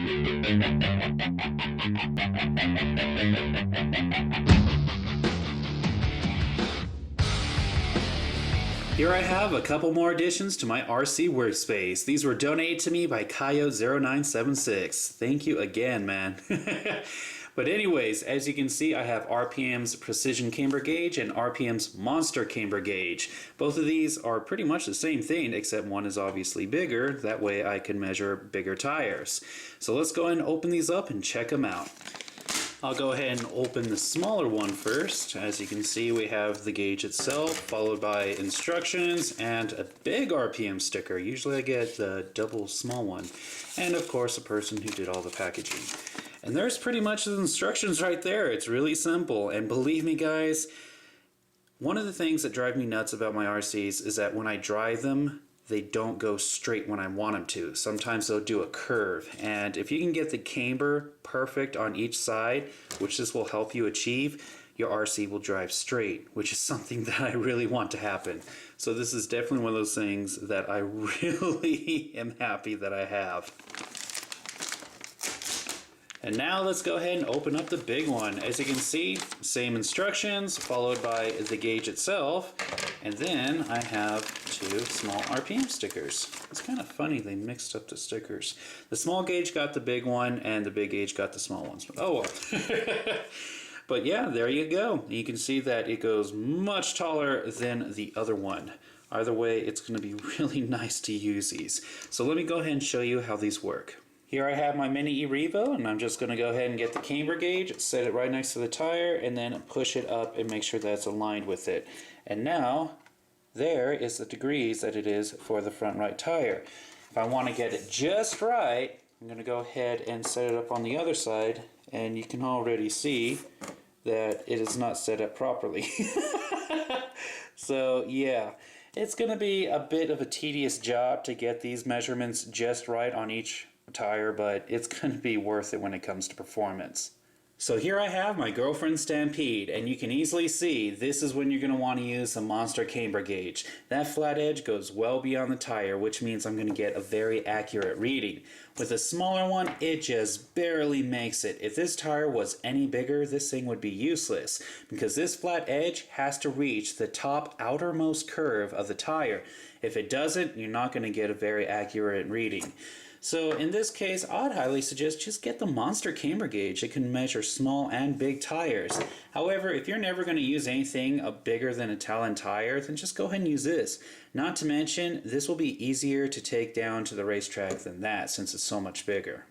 Here I have a couple more additions to my RC Workspace. These were donated to me by Coyote0976. Thank you again, man. But anyways, as you can see, I have RPM's Precision Camber Gauge and RPM's Monster Camber Gauge. Both of these are pretty much the same thing, except one is obviously bigger. That way I can measure bigger tires. So let's go ahead and open these up and check them out. I'll go ahead and open the smaller one first. As you can see, we have the gauge itself, followed by instructions and a big RPM sticker. Usually I get the double small one. And of course, a person who did all the packaging. And there's pretty much the instructions right there. It's really simple. And believe me, guys, one of the things that drive me nuts about my RCs is that when I drive them, they don't go straight when I want them to. Sometimes they'll do a curve. And if you can get the camber perfect on each side, which this will help you achieve, your RC will drive straight, which is something that I really want to happen. So this is definitely one of those things that I really am happy that I have. And now let's go ahead and open up the big one. As you can see, same instructions followed by the gauge itself. And then I have two small RPM stickers. It's kind of funny they mixed up the stickers. The small gauge got the big one and the big gauge got the small ones. Oh well. But yeah, there you go. You can see that it goes much taller than the other one. Either way, it's going to be really nice to use these. So let me go ahead and show you how these work. Here I have my Mini E-Revo, and I'm just going to go ahead and get the camber gauge, set it right next to the tire, and then push it up and make sure that it's aligned with it. And now, there is the degrees that it is for the front right tire. If I want to get it just right, I'm going to go ahead and set it up on the other side, and you can already see that it is not set up properly. So yeah, it's going to be a bit of a tedious job to get these measurements just right on each tire, but it's going to be worth it when it comes to performance. So here I have my girlfriend Stampede, and you can easily see this is when you're going to want to use the Monster Camber Gauge. That flat edge goes well beyond the tire, which means I'm going to get a very accurate reading. With a smaller one, it just barely makes it. If this tire was any bigger, this thing would be useless, because this flat edge has to reach the top outermost curve of the tire. If it doesn't, you're not going to get a very accurate reading. So in this case, I'd highly suggest just get the Monster Camber Gauge. It can measure small and big tires. However, if you're never going to use anything bigger than a Talon tire, then just go ahead and use this. Not to mention, this will be easier to take down to the racetrack than that, since it's so much bigger.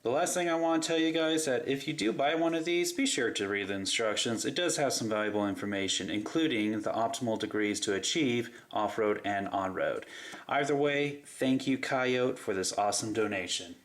The last thing I want to tell you guys that if you do buy one of these, be sure to read the instructions. It does have some valuable information, including the optimal degrees to achieve off-road and on-road. Either way, thank you Coyote for this awesome donation.